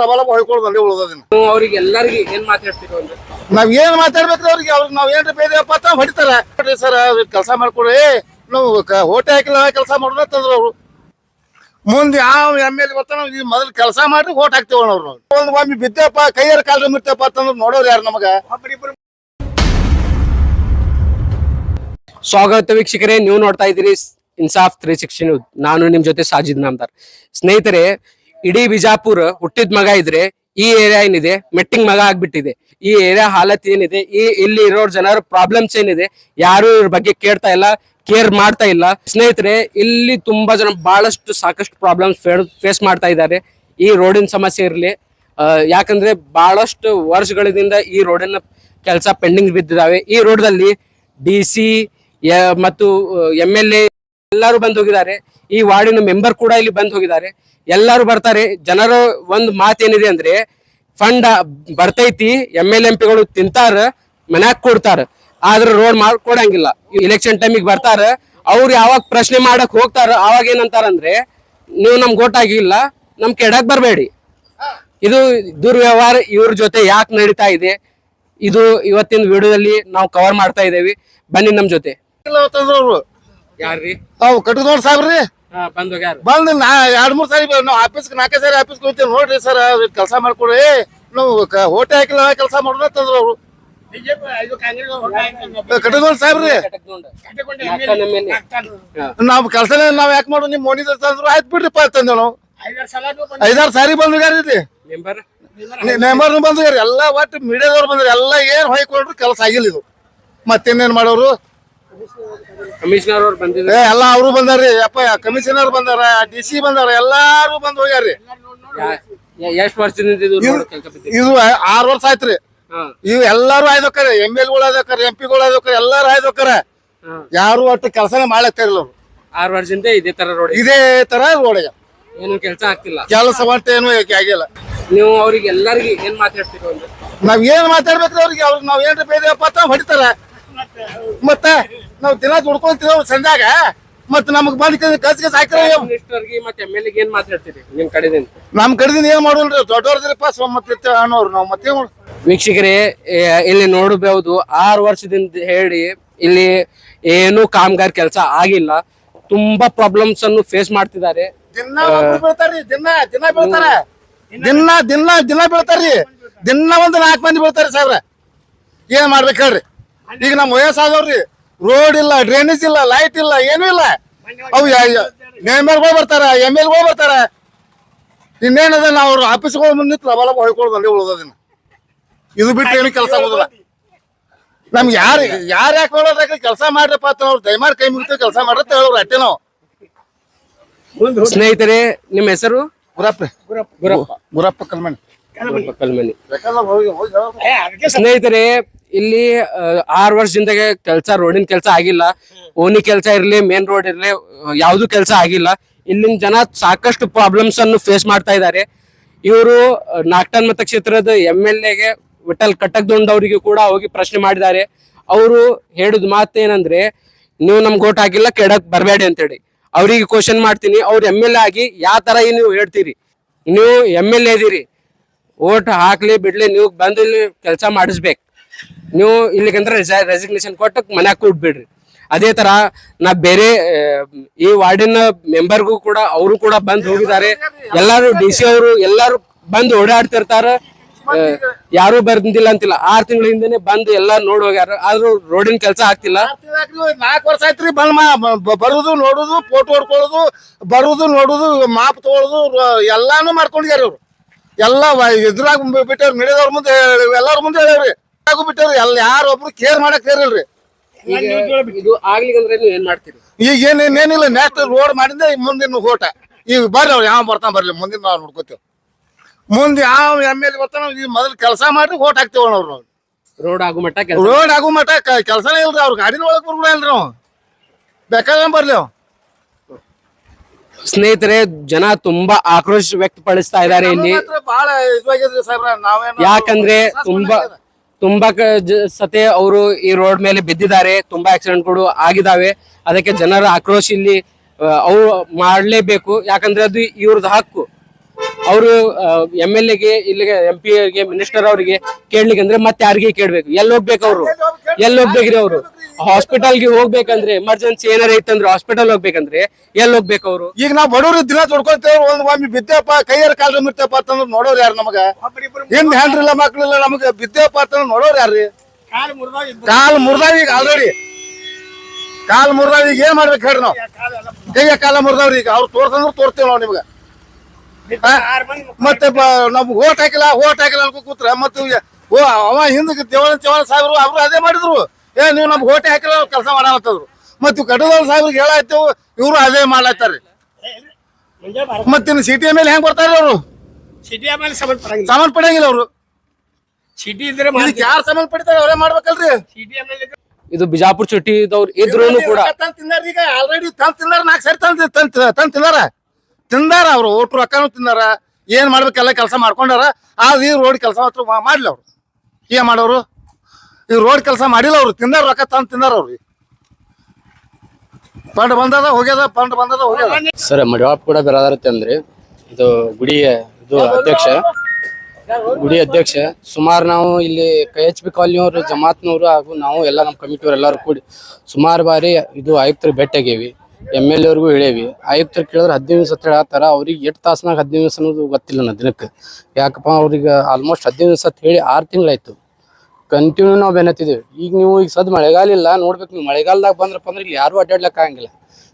ಸವಾಲ ಹೊಯ್ಕೊಳ್ಳೋದಲ್ಲಿ ಉಳಿದೋದಿನ ಅವ್ರಿಗೆ ಎಲ್ಲರಿಗೆ ಏನ್ ಮಾತಾಡ್ತೀರೋ ಅಂದ್ರೆ ನಾವ್ ಏನ್ ಮಾತಾಡ್ಬೇಕ್ರಿ ಅವ್ರಿಗೆ ನಾವ್ ಏನ್ರಿ ಬೇದಪ್ಪ ಅಂತ ಹೊಡಿತಾರ ಸರ್ ಕೆಲಸ ಮಾಡ್ಕೊಡಿ ನಾವು ಹೋಟೆ ಹಾಕಿಲ್ಲ ಕೆಲಸ ಮಾಡೋಣ ತಂದ್ರ ಅವ್ರು ಮುಂದೆ ಯಾವ ಎಮ್.ಎಲ್.ಎ ಬರ್ತಾನ ಮೊದಲು ಕೆಲಸ ಮಾಡಿ ಓಟ್ ಹಾಕ್ತೇವ ಅವ್ರು ಒಂದ್ ಒಮ್ಮೆ ಬಿದ್ದಪ್ಪ ಕೈಯಾರ ಕಾಲ ಮಿರ್ತಪ್ಪ ಅಂತಂದ್ರೆ ನೋಡೋರು ಯಾರು ನಮಗ. ಸ್ವಾಗತ ವೀಕ್ಷಕರೇ, ನೀವು ನೋಡ್ತಾ ಇದ್ದೀರಿ ಇನ್ಸಾಫ್ 360 ನ್ಯೂಸ್. ನಾನು ನಿಮ್ ಜೊತೆ ಸಾಜಿದ್ ನಾಮದಾರ್. ಸ್ನೇಹಿತರೆ, ಇಡೀ ಬಿಜಾಪುರ ಹುಟ್ಟಿದ ಮಗ ಇದ್ರೆ ಈ ಏರಿಯಾ ಏನಿದೆ ಮೆಟ್ಟಿಂಗ್ ಮಗ ಆಗ್ಬಿಟ್ಟಿದೆ. ಈ ಏರಿಯಾ ಹಾಲತ್ ಏನಿದೆ, ಇಲ್ಲಿ ಇರೋ ಜನರ ಪ್ರಾಬ್ಲಮ್ಸ್ ಏನಿದೆ, ಯಾರು ಇದ್ರ ಬಗ್ಗೆ ಕೇಳ್ತಾ ಇಲ್ಲ, ಕೇರ್ ಮಾಡ್ತಾ ಇಲ್ಲ. ಸ್ನೇಹಿತರೆ, ಇಲ್ಲಿ ತುಂಬಾ ಜನ ಬಹಳಷ್ಟು ಸಾಕಷ್ಟು ಪ್ರಾಬ್ಲಮ್ಸ್ ಫೇಸ್ ಮಾಡ್ತಾ ಇದ್ದಾರೆ. ಈ ರೋಡಿನ ಸಮಸ್ಯೆ ಇರಲಿ, ಯಾಕಂದ್ರೆ ಬಹಳಷ್ಟು ವರ್ಷಗಳಿಂದ ಈ ರೋಡಿನ ಕೆಲಸ ಪೆಂಡಿಂಗ್ ಬಿದ್ದಿದ್ದಾವೆ. ಈ ರೋಡ್ದಲ್ಲಿ DC ಮತ್ತು MLA ಎಲ್ಲರೂ ಬಂದ್ ಹೋಗಿದ್ದಾರೆ. ಈ ವಾರ್ಡಿನ ಮೆಂಬರ್ ಕೂಡ ಇಲ್ಲಿ ಬಂದ್ ಹೋಗಿದ್ದಾರೆ. ಎಲ್ಲರೂ ಬರ್ತಾರೆ. ಜನರ ಒಂದು ಮಾತೇನಿದೆ ಅಂದ್ರೆ, ಫಂಡ್ ಬರ್ತೈತಿ, ML MP ಗಳು ತಿಂತಾರ, ಮನ್ಯಾಗ ಕೊಡ್ತಾರ, ಆದ್ರೆ ರೋಡ್ ಮಾಡ್ಕೊಡಂಗಿಲ್ಲ. ಇಲೆಕ್ಷನ್ ಟೈಮಿಗೆ ಬರ್ತಾರ, ಅವ್ರು ಯಾವಾಗ ಪ್ರಶ್ನೆ ಮಾಡಕ್ ಹೋಗ್ತಾರ ಅವಾಗ ಏನಂತಾರಂದ್ರೆ, ನೀವು ನಮ್ಗೆ ಓಟ್ ಆಗಿಲ್ಲ, ನಮ್ ಕೆಡಕ್ ಬರ್ಬೇಡಿ. ಇದು ದುರ್ವ್ಯವಹಾರ ಇವ್ರ ಜೊತೆ ಯಾಕೆ ನಡೀತಾ ಇದೆ, ಇದು ಇವತ್ತಿನ ವಿಡಿಯೋದಲ್ಲಿ ನಾವು ಕವರ್ ಮಾಡ್ತಾ ಇದ್ದೇವೆ. ಬನ್ನಿ ನಮ್ ಜೊತೆ. ಯಾರ್ರಿ? ಅವ್ ಕಟ್ಟದೋಡ್ ಸಾಬ್ರಿ ಬಂದ್ ಹೋಗ್ಯಾರ. ಬಂದ್ 2-3 ಸಾರಿ ನಾವು ಆಫೀಸ್ಗೆ 4 ಸಾರಿ ಆಫೀಸ್ಗೆ ಹೋಗ್ತೇವೆ. ನೋಡ್ರಿ ಸರ್ ಕೆಲಸ ಮಾಡ್ಕೊಡಿ, ನಾವು ಹೋಟೆ ಹಾಕಿಲ್ಲ ಕೆಲಸ ಮಾಡೋಣ ತಂದ್ರ ಅವ್ರು ಕಟ್ಟದೋಡ್ ಸಾಬ್ರಿ. ನಾವ್ ಕೆಲಸನೇ ನಾವ್ ಯಾಕೆ ಮಾಡೋದು, ನಿಮ್ ಮೋನಿ ತಂದ್ರು ಆಯ್ತು ಬಿಡ್ರಿಪ್ಪ ತಂದೇವ್. ನಾವು 5-6 ಸಾರಿ ಬಂದ್ರಿ ಮೆಂಬರ್ ಬಂದ್ರಿ, ಎಲ್ಲಾ ಒಟ್ಟು ಮೀಡಿಯಾದವ್ರು ಬಂದ್ರಿ, ಎಲ್ಲಾ ಏನ್ ಹೊಯ್ಕೊಂಡ್ರು ಕೆಲಸ ಆಗಿಲ್ಲ. ಇದು ಮತ್ತಿನ್ನೇನ್ ಮಾಡೋರು, ಕಮಿಷನರ್ ಅವ್ರು ಬಂದಿದ್ರು, ಎಲ್ಲಾ ಅವರು ಬಂದಾರ್ರಿ. ಅಪ್ಪ ಕಮಿಷನರ್ ಬಂದಾರ, DC ಬಂದಾರ, ಎಲ್ಲಾರು ಬಂದ್ ಹೋಗ್ಯಾರ್ರಿ. ಎಷ್ಟ್ ವರ್ಷದಿಂದ ಇದು 6 ವರ್ಷ ಆಯ್ತ್ರಿ. ಇವ್ ಎಲ್ಲಾರು ಆಯ್ದೋಕ್ಕಾರ, ML.ಗಳು ಆಯ್ದೋಕ್ಕಾರ, MP.ಗಳು ಆಯ್ದೋಕ್ಕಾರ, ಎಲ್ಲಾರು ಆಯ್ದೋಕ್ಕಾರ. ಯಾರು ಒಟ್ಟು ಕೆಲಸನೇ ಮಾಡ್ಲಕ್ಕ ಇರಲ್ಲ ಅವ್ರು. 6 ವರ್ಷದಿಂದ ಇದೇ ತರ ರೋಡ್ ರೋಡ್ ಏನು ಕೆಲಸ ಆಗ್ತಿಲ್ಲ. ಕೆಲಸ ಒಟ್ಟು ಏನು ಆಗಿಲ್ಲ. ನೀವು ಅವ್ರಿಗೆ ಎಲ್ಲರಿಗೆ ಏನ್ ಮಾತಾಡ್ತೀರೋ ಅಂದ್ರೆ, ನಾವ್ ಏನ್ ಮಾತಾಡ್ಬೇಕ್ರಿ ಅವ್ರಿಗೆ ನಾವ್ ಏನ್ರಿ ಬೇದಪ್ಪ ಅಂತ ಹೊಡಿತಾರ. ಮತ್ತ ನಾವ್ ದಿನ ದುಡ್ಕೊಂತೀವಿ ಸಂಜಾಗ, ಮತ್ ನಮಗ್ ಬಂದ್ ಕಚ್ ಹಾಕಿರ ಮತ್ತೆ MLA ಏನ್ ಮಾತಾಡ್ತೀರಿ ನಿಮ್ ಕಡೆದಿಂದ? ನಮ್ ಕಡೆದಿಂದ ಏನ್ ಮಾಡೋಲ್ರಿ, ದೊಡ್ಡವ್ರದ್ರಿಪ್ಪ ಮತ್ತೆ ಅನ್ನೋರು ನಾವ್ ಮತ್ತೆ. ವೀಕ್ಷಕರೇ, ಇಲ್ಲಿ ನೋಡಬಹುದು 6 ವರ್ಷದಿಂದ ಹೇಳಿ ಇಲ್ಲಿ ಏನು ಕಾಮಗಾರಿ ಕೆಲಸ ಆಗಿಲ್ಲ. ತುಂಬಾ ಪ್ರಾಬ್ಲಮ್ಸ್ ಅನ್ನು ಫೇಸ್ ಮಾಡ್ತಿದ್ದಾರೆ. ದಿನ ಬೀಳ್ತಾರ್ರಿ, ದಿನ ಬೀಳ್ತಾರ, ದಿನ ಬೀಳ್ತಾರ್ರಿ. ದಿನ 4 ಮಂದಿ ಬೀಳ್ತಾರಿ ಸಾಬ್ರ. ಏನ್ ಮಾಡ್ಬೇಕು ಹೇಳ್ರಿ? ಈಗ ನಮ್ ವಯಸ್ಸಾದವ್ರಿ, ರೋಡ್ ಇಲ್ಲ, ಡ್ರೈನೇಜ್ ಇಲ್ಲ, ಲೈಟ್ ಇಲ್ಲ, ಏನೂ ಇಲ್ಲ. ಅವು ಮೆಂಬರ್ಗಳು ಬರ್ತಾರ, ML.ಗಳು ಬರ್ತಾರ. ಇನ್ನೇನದ ನಾವು ಅವ್ರ ಆಫೀಸ್ಗಳ ಮುಂದೆ ಲಬಲ ಹೊಯ್ಕೊಳ್ಳೋದಲ್ಲಿ ಉಳಿದೋದಿನ. ಇದು ಬಿಟ್ಟು ಏನು ಕೆಲಸ ಆಗೋದಿಲ್ಲ ನಮ್ಗೆ. ಯಾಕೆ ಹೇಳೋದ್ರಾಗ ಕೆಲಸ ಮಾಡ್ರಪ್ಪ ಅಂತ ಅವ್ರು ದಯಮಾಡಿ ಕೈ ಮುಗಿತ ಕೆಲಸ ಮಾಡ್ರತ್ತ ಹೇಳೋರು ಅಟ್ಟೆ ನಾವು. ಸ್ನೇಹಿತರೆ, ನಿಮ್ಮ ಹೆಸರು? ಗುರಪ್ಪ ಕಲ್ಮನಿ. ಸ್ನೇಹಿತರೆ, ಇಲ್ಲಿ 6 ವರ್ಷದಿಂದ ರೋಡಿನ ಕೆಲಸ ಆಗಿಲ್ಲ. ಓಣಿ ಕೆಲಸ ಇರ್ಲಿ, ಮೇನ್ ರೋಡ್ ಇರ್ಲಿ, ಯಾವ್ದು ಕೆಲಸ ಆಗಿಲ್ಲ. ಇಲ್ಲಿನ ಜನ ಸಾಕಷ್ಟು ಪ್ರಾಬ್ಲಮ್ಸ್ ಅನ್ನು ಫೇಸ್ ಮಾಡ್ತಾ ಇದ್ದಾರೆ. ಇವರು ನಾಗಟನ್ ಮತಕ್ಷೇತ್ರದ MLA ವಿಠಲ್ ಕಟಕ್ದೊಂಡ್ ಅವರಿಗೆ ಕೂಡ ಹೋಗಿ ಪ್ರಶ್ನೆ ಮಾಡಿದ್ದಾರೆ. ಅವರು ಹೇಳಿದ ಮಾತೇನಂದ್ರೆ, ನೀವು ನಮ್ಗೆ ಓಟ್ ಹಾಕಿಲ್ಲ, ಕೆಡಕ್ ಬರಬೇಡಿ ಅಂತೇಳಿ. ಅವ್ರಿಗೆ ಕ್ವಶನ್ ಮಾಡ್ತೀನಿ, ಅವ್ರು MLA ಆಗಿ ಯಾವ ತರ ನೀವು ಹೇಳ್ತೀರಿ? ನೀವು MLA ಇದೀರಿ, ಓಟ್ ಹಾಕ್ಲಿ ಬಿಡ್ಲಿ, ನೀವು ಬಂದು ಇಲ್ಲಿ ಕೆಲಸ ಮಾಡಿಸ್ಬೇಕು. ನೀವು ಇಲ್ಲಿಗಂದ್ರೆ ರೆಸಿಗ್ನೇಷನ್ ಕೊಟ್ಟು ಮನ್ಯಾಗ ಕೂಡ್ಬಿಡ್ರಿ. ಅದೇ ತರ ನಾ ಬೇರೆ ಈ ವಾರ್ಡಿನ ಮೆಂಬರ್ಗೂ ಕೂಡ ಅವರು ಕೂಡ ಬಂದ್ ಹೋಗಿದ್ದಾರೆ. ಎಲ್ಲಾರು DC ಅವರು ಎಲ್ಲಾರು ಬಂದು ಓಡಾಡ್ತಿರ್ತಾರ, ಯಾರು ಬಂದಿಲ್ಲ ಅಂತಿಲ್ಲ. 6 ತಿಂಗಳ ಹಿಂದೆನೆ ಬಂದು ಎಲ್ಲಾ ನೋಡಿ ಹೋಗ್ಯಾರ, ಆದ್ರೂ ರೋಡಿನ ಕೆಲಸ ಆಗ್ತಿಲ್ಲ. 4 ವರ್ಷ ಆಯ್ತ್ರಿ. ಬರುದು ನೋಡುದು, ಫೋಟೋ ಹೊಡ್ಕೊಳ್ಳೋದು, ಬರುದು ನೋಡುದು, ಮಾಪ್ ತಗೊಳ್ಳೋದು ಎಲ್ಲಾನು ಮಾಡ್ಕೊಂಡಿದ್ದಾರೆ ಅವ್ರು. ಎಲ್ಲ ಇದ್ರಾಗ ಬಿಟ್ಟಾರ, ಮೀಡಿಯಾದವ್ರ ಮುಂದೆ ಎಲ್ಲಾರ ಮುಂದೆ ಹೇಳ್ರಿ ಬಿಟ್ಟಾರ. ಯಾರೊಬ್ರು ಕೇರ್ ಮಾಡಕ್ ಕೇರಿಲ್ರಿ. ಇದು ಆಗ್ಲಿಕ್ಕಂದ್ರೆ ನೀವು ಏನ್ ಮಾಡ್ತೀರಿ? ಈಗ ಏನಿಲ್ಲ, ನೆಕ್ಸ್ಟ್ ರೋಡ್ ಮಾಡಿದ್ರೆ ಮುಂದಿನ ಓಟ. ಈಗ ಬರ್ರಿ ಅವ್ರು ಯಾವ ಬರ್ತಾನ ಬರ್ಲಿ, ಮುಂದಿನ ನಾವು ನೋಡ್ಕೋತೇವ್. ಮುಂದೆ ಯಾವ ML ಬರ್ತಾನ ಮೊದಲು ಕೆಲಸ ಮಾಡ್ರಿ ಓಟ್ ಹಾಕ್ತೇವ ಅವ್ರು. ರೋಡ್ ಆಗು ಮಟ್ಟ ಕೆಲಸನೇ ಇಲ್ರಿ. ಅವ್ರ ಗಾಡಿನ ಒಳಗ್ ಬರ್ಬಿಡಲ್ರಿ ನಾವು, ಬೇಕಾದ ಬರ್ಲಿ ಅವ್. ಸ್ನೇಹಿತರೆ, ಜನ ತುಂಬಾ ಆಕ್ರೋಶ ವ್ಯಕ್ತಪಡಿಸ್ತಾ ಇದ್ದಾರೆ ಇಲ್ಲಿ. ಬಹಳ ಇದಾಗಿದ್ರಿ ಸಾಹೇಬ್ರ. ಯಾಕಂದ್ರೆ ತುಂಬಾ ಸತೆ ಅವರು ಈ ರೋಡ್ ಮೇಲೆ ಬಿದ್ದಿದ್ದಾರೆ, ತುಂಬಾ ಆಕ್ಸಿಡೆಂಟ್ಗಳು ಆಗಿದಾವೆ. ಅದಕ್ಕೆ ಜನರ ಆಕ್ರೋಶ ಇಲ್ಲಿ ಅವ್ರು ಮಾಡ್ಲೇಬೇಕು. ಯಾಕಂದ್ರೆ ಅದು ಇವ್ರದ್ದು ಹಕ್ಕು. ಅವರು MLA ಗೆ ಇಲ್ಲಿಗೆ MP ಗೆ ಮಿನಿಸ್ಟರ್ ಅವರಿಗೆ ಕೇಳ್ಲಿಕ್ಕೆ ಅಂದ್ರೆ ಮತ್ತೆ ಯಾರಿಗೆ ಕೇಳ್ಬೇಕು? ಎಲ್ಲಿ ಹೋಗ್ಬೇಕು ಅವ್ರು? ಎಲ್ಲಿ ಹೋಗ್ಬೇಕ್ರಿ ಅವ್ರು? ಹಾಸ್ಪಿಟಲ್ಗೆ ಹೋಗ್ಬೇಕಂದ್ರೆ ಎಮರ್ಜೆನ್ಸಿ ಏನಾರ ಐತಂದ್ರೆ ಹಾಸ್ಪಿಟಲ್ ಹೋಗ್ಬೇಕಂದ್ರೆ ಎಲ್ಲಿ ಹೋಗ್ಬೇಕು ಅವ್ರು? ಈಗ ನಾವು ಬಡವ್ರು ದಿನ ದುಡ್ಕೊಳ್ತೇವೆ, ಒಮ್ಮೆ ಬಿದ್ದೇಪ್ಪ ಕೈಯಾರ ಕಾಲ ಮಿರ್ತೇಪ್ಪ ಅಂತಂದ್ರೆ ನೋಡೋರು ಯಾರು ನಮಗ? ಹಿಂದ್ ಹೆಂಡ್ರಿಲ್ಲ ಮಕ್ಳಿಲ್ಲ, ನಮಗ ಬಿದ್ದೇಪ್ಪ ಅಂತಂದ್ರೆ ನೋಡೋರು ಯಾರ್ರಿ? ಕಾಲ್ ಮುರ್ದಾವ ಈಗ ಆಲ್ರೆಡಿ, ಕಾಲ್ ಮುರ್ದಾವ. ಈಗ ಏನ್ ಮಾಡ್ಬೇಕು ಹೇಳ್ರಿ ನಾವು? ಕೈಯ ಕಾಲ ಮುರ್ದಾವ್ರಿ. ಈಗ ಅವ್ರು ತೋರ್ಸಂದ್ರೆ ತೋರ್ಸ್ತೇವೆ ನಾವು ನಿಮ್ಗ. ಮತ್ತೆ ನಮ್ಗೆ ಓಟ್ ಹಾಕಿಲ್ಲ ಅನ್ಕೋ ಕೂತ್ರ ಮತ್ತೆ ಅವ ಹಿಂದಕ್ಕೆ ಚವಣ ಸಾಹೇಬ್ರು ಅವ್ರು ಅದೇ ಮಾಡಿದ್ರು. ನೀವು ನಮ್ಗೆ ಓಟೆ ಹಾಕಿಲ್ಲ ಕೆಲಸ ಮಾಡತ್ತದ್ರು. ಮತ್ತೆ ಕಡದವ್ರ ಸಾಹೇಬ್ರಿಗೆ ಹೇಳಾಯ್ತೇವು, ಇವ್ರು ಅದೇ ಮಾಡ್ಲಾಯ್ತಾರ್ರಿ. ಮತ್ತಿನ್ನು ಸಿಟಿ ಮೇಲೆ ಹೆಂಗ್ ಬರ್ತಾರ ಅವ್ರು? ಸಂಬಂಧ ಪಡಂಗಿಲ್ಲ ಅವ್ರು. ಯಾರು ಸಂಬಂಧ ಪಡಿತಾರ ಅವರೇ ಮಾಡ್ಬೇಕಲ್ರಿ. ಇದು ಬಿಜಾಪುರ ಚುಟ್ಟಿದವ್ರು ಇದ್ರು ಕೂಡ ತಿಂದಾರ. ಈಗ ಆಲ್ರೆಡಿ ತಂದ್ ತಿಂದಾರ, 4 ಸರಿ ತಂದ್ ತಿಂದಾರ ಅವ್ರು. ಒಟ್ಟು ರೊಕ್ಕನು ತಿಂದಾರ. ಏನ್ ಮಾಡ್ಬೇಕೆಲ್ಲ ಕೆಲಸ ಮಾಡ್ಕೊಂಡಾರ. ಆದ್ರೆ ಈ ರೋಡ್ ಕೆಲಸ ಮಾತ್ರ ಮಾಡ್ಲಿ ಅವ್ರು. ಏನ್ ಮಾಡೋರು? ಈ ರೋಡ್ ಕೆಲಸ ಮಾಡಿಲ್ಲ ಅವ್ರು. ತಿಂದಾರ, ರೊಕ್ಕ ತಂದ್ ತಿಂದಾರ ಅವ್ರು. ಫಂಡ್ ಬಂದದ ಹೋಗ್ಯದ. ಸರ್, ಮಡಿವಾಳ್ ಕೂಡ ಬರೋದಾರತ್ತೆ ಅಂದ್ರೆ ಇದು ಗುಡಿ ಅಧ್ಯಕ್ಷ ಸುಮಾರು ನಾವು ಇಲ್ಲಿ KHP ಕಾಲನಿಯವರು, ಜಮಾತ್ನವರು ಹಾಗೂ ನಾವು ಎಲ್ಲ ನಮ್ಮ ಕಮಿಟಿಯವರು ಎಲ್ಲರೂ ಕೂಡಿ ಸುಮಾರು ಬಾರಿ ಇದು ಆಯುಕ್ತರಿಗೆ ಭೇಟಿಯಾಗೇವಿ. MLA ಅವ್ರಿಗೂ ಹೇಳೇವಿ. ಆಯುಕ್ತರು ಕೇಳಿದ್ರೆ 15 ದಿವಸ ಹೇಳ್ತಾರ. ಅವ್ರಿಗೆ 8 ತಾಸ್ನಾಗ 15 ದಿವಸ ಅನ್ನೋದು ಗೊತ್ತಿಲ್ಲ ನನ್ನ ದಿನಕ್ಕೆ. ಯಾಕಪ್ಪ ಅವ್ರಿಗೆ ಆಲ್ಮೋಸ್ಟ್ 15 ದಿವಸ ಹೇಳಿ 6 ತಿಂಗಳಾಯ್ತು ಕಂಟಿನ್ಯೂ ನಾವು ಬೆನ್ನತ್ತಿದ್ದೇವೆ. ಈಗ ಸದ್ ಮಳೆಗಾಲ ಇಲ್ಲ, ನೋಡ್ಬೇಕು ನೀವು. ಮಳೆಗಾಲದಾಗ ಬಂದ್ರಪ್ಪ ಅಂದ್ರೆ ಇಲ್ಲಿ ಯಾರು ಅಡ್ಡಾಡ್ಲಕ್ಕ ಆಗಂಗಿಲ್ಲ.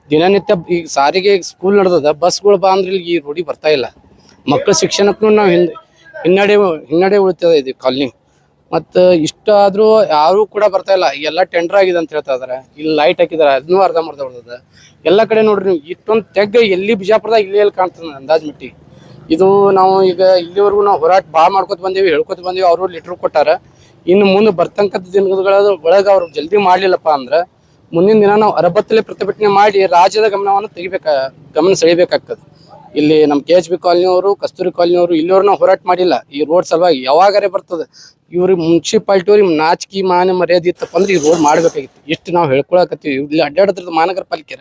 ದಿನನಿತ್ಯ ಈಗ ಸಾರಿಗೆ ಸ್ಕೂಲ್ ನಡೆದದ, ಬಸ್ಗಳು ಬಾ ಅಂದ್ರೆ ಇಲ್ಲಿ ಈ ರೋಡಿಗೆ ಬರ್ತಾ ಇಲ್ಲ. ಮಕ್ಕಳ ಶಿಕ್ಷಣಕ್ಕೂ ನಾವು ಹಿನ್ನಡೆ ಉಳಿತದೆ ಇದು ಕಾಲನಿ. ಮತ್ತು ಇಷ್ಟ ಆದ್ರೂ ಯಾರು ಕೂಡ ಬರ್ತಾ ಇಲ್ಲ. ಎಲ್ಲ ಟೆಂಡರ್ ಆಗಿದೆ ಅಂತ ಹೇಳ್ತಾ ಇದಾರೆ. ಇಲ್ಲಿ ಲೈಟ್ ಹಾಕಿದಾರೆ, ಅದನ್ನೂ ಅರ್ಧಂಬರ್ಧ ಹೊಡೆದ. ಎಲ್ಲ ಕಡೆ ನೋಡ್ರಿ ನೀವು, ಇಷ್ಟೊಂದು ತೆಗ್ಗ ಎಲ್ಲಿ ಬಿಜಾಪುರದಾಗ ಎಲ್ಲಿ ಕಾಣ್ತದೆ ಅಂದಾಜ್ ಮಿಟ್ಟಿ. ಇದು ನಾವು ಈಗ ಇಲ್ಲಿವರೆಗೂ ನಾವು ಹೋರಾಟ ಭಾಳ ಮಾಡ್ಕೊತ ಬಂದೇವಿ, ಹೇಳ್ಕೊತ ಬಂದೇವಿ. ಅವರು ಲೆಟ್ರ್ ಕೊಟ್ಟಾರ. ಇನ್ನು ಮುಂದೆ ಬರ್ತಕ್ಕಂಥ ದಿನಗಳ ಒಳಗೆ ಅವ್ರು ಜಲ್ದಿ ಮಾಡ್ಲಿಲ್ಲಪ್ಪ ಅಂದ್ರೆ ಮುಂದಿನ ದಿನ ನಾವು ಅರಬತ್ತಲೆ ಪ್ರತಿಭಟನೆ ಮಾಡಿ ರಾಜ್ಯದ ಗಮನ ಸೆಳಿಬೇಕಾಗ್ತದೆ. ಇಲ್ಲಿ ನಮ್ಮ KHP ಕಾಲನಿಯವರು, ಕಸ್ತೂರಿ ಕಾಲನಿಯವರು ಇಲ್ಲಿಯವ್ರು ನಾವು ಹೋರಾಟ ಮಾಡಿಲ್ಲ ಈ ರೋಡ್ ಸಲುವಾಗಿ. ಯಾವಾಗಾರೆ ಬರ್ತದೆ ಇವ್ರಿಗೆ ಮುನ್ಸಿಪಾಲ್ಟಿಯವ್ರಿಗೆ ನಾಚಿಕೆ ಮಾನ ಮರ್ಯಾದೆ ಇತ್ತಪ್ಪ ಅಂದ್ರೆ ಈ ರೋಡ್ ಮಾಡ್ಬೇಕಾಗಿತ್ತು. ಇಷ್ಟು ನಾವು ಹೇಳ್ಕೊಳಕತ್ತೀವಿ. ಇಲ್ಲಿ ಅಡ್ಡಾಡದ್ರದ್ದು ಮಹಾನಗರ ಪಾಲಿಕೆ.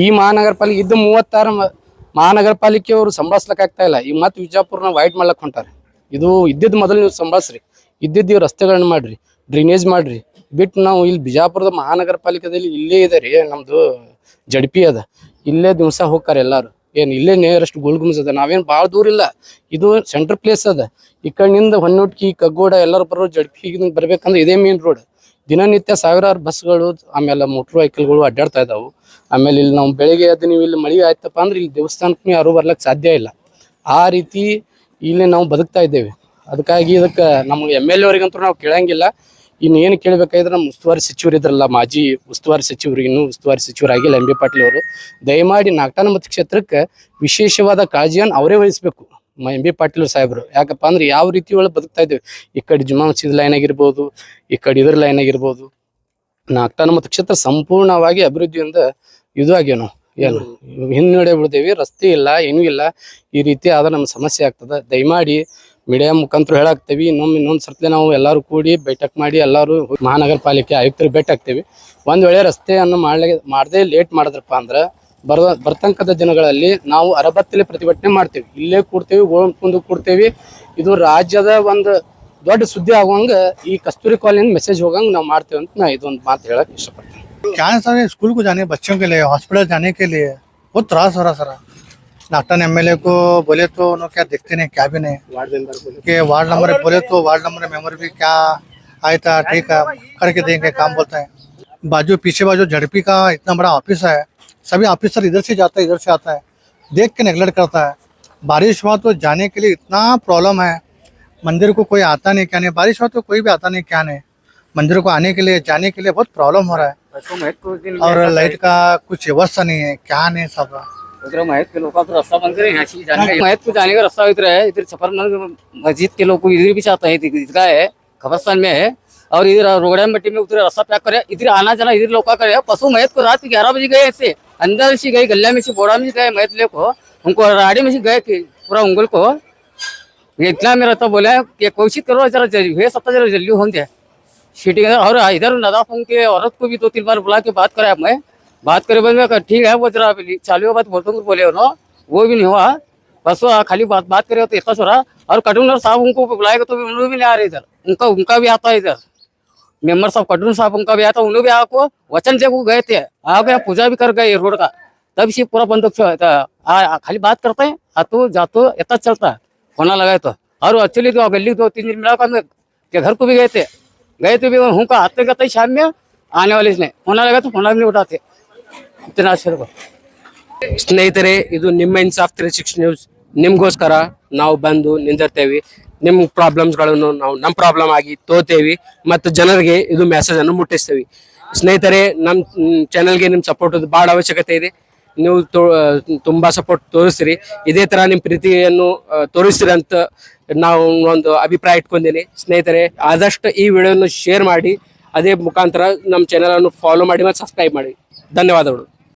ಈ ಮಹಾನಗರ ಪಾಲಿಕೆ ಇದ್ದ 36 ಮಹಾನಗರ ಪಾಲಿಕೆಯವರು ಸಂಭಾಳಿಸ್ಲಿಕ್ಕಾಗ್ತಾ ಇಲ್ಲ. ಈಗ ಮತ್ತೆ ವಿಜಾಪುರನ ವೈಟ್ ಮಾಡ್ಲಕ್ ಹೊಂಟಾರೆ. ಇದು ಇದ್ದಿದ್ದು ಮೊದಲು ನೀವು ಸಂಭಾಳಿಸ್ರಿ. ಇದ್ದಿದ್ದು ಇವ್ರು ರಸ್ತೆಗಳನ್ನ ಮಾಡ್ರಿ, ಡ್ರೈನೇಜ್ ಮಾಡ್ರಿ. ಬಿಟ್ಟು ನಾವು ಇಲ್ಲಿ ಬಿಜಾಪುರದ ಮಹಾನಗರ ಪಾಲಿಕೆದಲ್ಲಿ ಇಲ್ಲೇ ಇದೆ ರೀ, ನಮ್ದು JDP ಅದ. ಇಲ್ಲೇ ದಿವಸ ಹೋಗ್ತಾರೆ ಎಲ್ಲಾರು. ಏನ್ ಇಲ್ಲೇ ನೇರಷ್ಟು ಗೋಲ್ಗುಂಬಜ್ ಅದ. ನಾವೇನ್ ಭಾಳ ದೂರ ಇಲ್ಲ, ಇದು ಸೆಂಟ್ರಲ್ ಪ್ಲೇಸ್ ಅದ. ಈ ಕಡೆಯಿಂದ ಹೊನ್ನೊಟ್ಟಿ, ಕಗ್ಗೋಡ ಎಲ್ಲರೂ ಬರೋ JDP ಬರ್ಬೇಕಂದ್ರೆ ಇದೇ ಮೇನ್ ರೋಡ್. ದಿನನಿತ್ಯ ಸಾವಿರಾರು ಬಸ್ಗಳು, ಆಮೇಲೆ ಮೋಟರ್ ವೆಹಿಕಲ್ಗಳು ಅಡ್ಡಾಡ್ತಾ ಇದಾವು. ಆಮೇಲೆ ಇಲ್ಲಿ ನಾವು ಬೆಳಿಗ್ಗೆ ಎದ್ದು ನೀವು ಇಲ್ಲಿ ಮಳೆ ಆಯ್ತಪ್ಪ ಅಂದ್ರೆ ಇಲ್ಲಿ ದೇವಸ್ಥಾನಕ್ಕೂ ಯಾರು ಬರ್ಲಕ್ಕೆ ಸಾಧ್ಯ ಇಲ್ಲ. ಆ ರೀತಿ ಇಲ್ಲಿ ನಾವು ಬದುಕ್ತಾ ಇದ್ದೇವೆ. ಅದಕ್ಕಾಗಿ ಇದಕ್ಕೆ ನಮ್ಗೆ MLA ಅವ್ರಿಗಂತೂ ನಾವು ಕೇಳಂಗಿಲ್ಲ. ಇನ್ನೇನು ಕೇಳಬೇಕಾದ್ರೆ ನಮ್ಮ ಉಸ್ತುವಾರಿ ಸಚಿವರು ಇದ್ರಲ್ಲ, ಮಾಜಿ ಉಸ್ತುವಾರಿ ಸಚಿವರು, ಇನ್ನೂ ಉಸ್ತುವಾರಿ ಸಚಿವರಾಗಿಲ್ಲ MB ಪಾಟೀಲ್ ಅವರು. ದಯಮಾಡಿ ನಾಗಠಾಣ ಮತಕ್ಷೇತ್ರಕ್ಕೆ ವಿಶೇಷವಾದ ಕಾಳಜಿಯನ್ನು ಅವರೇ ವಹಿಸಬೇಕು, MB ಪಾಟೀಲ್ ಸಾಹೇಬರು. ಯಾಕಪ್ಪ ಅಂದ್ರೆ ಯಾವ ರೀತಿ ಒಳಗೆ ಬದುಕ್ತಾ ಇದ್ದೇವೆ. ಈ ಕಡೆ ಜುಮಾ ಮಸೀದ್ ಲೈನ್ ಆಗಿರ್ಬೋದು, ಈ ಕಡೆ ಇದ್ರ ಲೈನ್ ಆಗಿರ್ಬೋದು. ನಾಗಠಾಣ ಮತಕ್ಷೇತ್ರ ಸಂಪೂರ್ಣವಾಗಿ ಅಭಿವೃದ್ಧಿಯಿಂದ ಇದು ಆಗ್ಯಾವ. ನಾವು ಏನು ಹಿನ್ನಡೆ ಬಿಡ್ತೇವೆ, ರಸ್ತೆ ಇಲ್ಲ, ಏನೂ ಇಲ್ಲ. ಈ ರೀತಿ ಆದ್ರೆ ನಮ್ಮ ಸಮಸ್ಯೆ ಆಗ್ತದೆ. ದಯಮಾಡಿ ಮೀಡಿಯಾ ಮುಖಾಂತರ ಹೇಳಾಕ್ತೇವಿ. ಇನ್ನೊಂದು ಸರ್ತಿ ನಾವು ಎಲ್ಲರೂ ಕೂಡಿ ಬೈಠಕ್ ಮಾಡಿ ಎಲ್ಲರೂ ಮಹಾನಗರ ಪಾಲಿಕೆ ಆಯುಕ್ತರಿಗೆ ಭೇಟಿ ಆಗ್ತೇವೆ. ಒಂದ್ ವೇಳೆ ರಸ್ತೆಯನ್ನು ಮಾಡದೆ ಲೇಟ್ ಮಾಡಿದ್ರಪ್ಪ ಅಂದ್ರೆ ಬರ್ತಕ್ಕಂಥ ದಿನಗಳಲ್ಲಿ ನಾವು ಅರಬತ್ತಲೆ ಪ್ರತಿಭಟನೆ ಮಾಡ್ತೇವೆ. ಇಲ್ಲೇ ಕೂಡ್ತೇವೆ, ಗೋಳ್ ಕೂಡ್ತೇವೆ. ಇದು ರಾಜ್ಯದ ಒಂದು ದೊಡ್ಡ ಸುದ್ದಿ ಆಗುವಂಗ ಈ ಕಸ್ತೂರಿ ಕಾಲನಿ ಮೆಸೇಜ್ ಹೋಗಂಗ ನಾವು ಮಾಡ್ತೇವೆ ಅಂತ ನಾ ಇದೊಂದು ಮಾತು ಹೇಳಕ್ ಇಷ್ಟಪಡ್ತೀನಿ. क्या है सर, स्कूल को जाने, बच्चों के लिए, हॉस्पिटल जाने के लिए बहुत त्रास हो रहा सर। नागठाण MLA को बोले तो उन्होंने क्या देखते नहीं, क्या भी नहीं कि वार्ड नंबर बोले तो वार्ड नंबर मेंबर भी क्या आया था, ठीक है करके देंगे काम बोलता है। पीछे बाजू JDP का इतना बड़ा ऑफिस है, सभी ऑफिसर इधर से जाता है इधर से आता है, देख के नेगलेक्ट करता है। बारिश हुआ तो जाने के लिए इतना प्रॉब्लम है, मंदिर को कोई आता नहीं क्या नहीं, बारिश हुआ तो कोई भी आता नहीं क्या नहीं, मंदिर को आने के लिए जाने के लिए बहुत प्रॉब्लम हो रहा है। और लाइट का कुछ व्यवस्था नहीं है, क्या नहीं सब महेत के लोग तो रास्ता बंद करें, महेत को जाने का रास्ता इधर है, इधर सफर मस्जिद के लोग इधर भी चाहते हैं, इसका है खबरस्तान में है। और इधर रोगड़ा मट्टी में उधर रास्ता पैक करे, इधर आना जाना इधर लोग करे। पशु महेत को रात 11 बजे गए, ऐसे अंदर से गए, गल्ला में से बोरा में से गए, महेत ले को उनको राड़ी में से गए पूरा उंगल को इतना मेरा तो बोला कि कोशिश करो जरा जल्दी हो जाए सीटिंग। और इधर नदाफ के औरत को भी 2-3 बार बुला के बात कराया, मैं बात करे बाद में ठीक है वो जरा चालू बात बोलते बोले उन्होंने, वो भी नहीं हुआ। बस वो खाली बात करे तो इतना छोरा और कटुनर साहब उनको बुलाएगा तो उन्होंने भी नहीं आ रहे इधर, उनका भी आता है इधर मेंबर साहब कटुन साहब उनका भी आता, उन्होंने भी आपको वचन दे को गए थे, आ गया पूजा भी कर गए रोड का, तब से पूरा बंदूक खाली बात करते हैं, आतो जातो इतना चलता है होना लगा तो। और एक्चुअली तो गली 2-3 दिन मिला कर के घर को भी गए थे भी हूँ का आते गए शाम में आने वाले इसने होना लगा तो होना भी नहीं उठाते इतना आश्चर्य को। ಸ್ನೇಹಿತರೆ, ಇದು ನಿಮ್ಮ ಇನ್ಸಾಫ್ 360 ನ್ಯೂಸ್. ನಿಮ್ಗೋಸ್ಕರ ನಾವು ಬಂದು ನಿಂದಿರ್ತೇವೆ. ನಿಮ್ಮ ಪ್ರಾಬ್ಲಮ್ಸ್ಗಳನ್ನು ನಾವು ನಮ್ಮ ಪ್ರಾಬ್ಲಮ್ ಆಗಿ ತೋತೇವಿ ಮತ್ತು ಜನರಿಗೆ ಇದು ಮೆಸೇಜ್ ಅನ್ನು ಮುಟ್ಟಿಸ್ತೇವೆ. ಸ್ನೇಹಿತರೆ, ನಮ್ಮ ಚಾನಲ್ಗೆ ನಿಮ್ಮ ಸಪೋರ್ಟ್ ಭಾಳ ಅವಶ್ಯಕತೆ ಇದೆ. ನೀವು ತುಂಬಾ ಸಪೋರ್ಟ್ ತೋರಿಸ್ರಿ, ಇದೇ ತರ ನಿಮ್ಮ ಪ್ರೀತಿಯನ್ನು ತೋರಿಸ್ರಿ ಅಂತ ನಾವು ಒಂದು ಅಭಿಪ್ರಾಯ ಇಟ್ಕೊಂಡಿನಿ. ಸ್ನೇಹಿತರೆ, ಆದಷ್ಟು ಈ ವಿಡಿಯೋನ ಶೇರ್ ಮಾಡಿ, ಅದೇ ಮುಖಾಂತರ ನಮ್ಮ ಚಾನಲ್ ಅನ್ನು ಫಾಲೋ ಮಾಡಿ ಮತ್ತು ಸಬ್ಸ್ಕ್ರೈಬ್ ಮಾಡಿ. ಧನ್ಯವಾದಗಳು.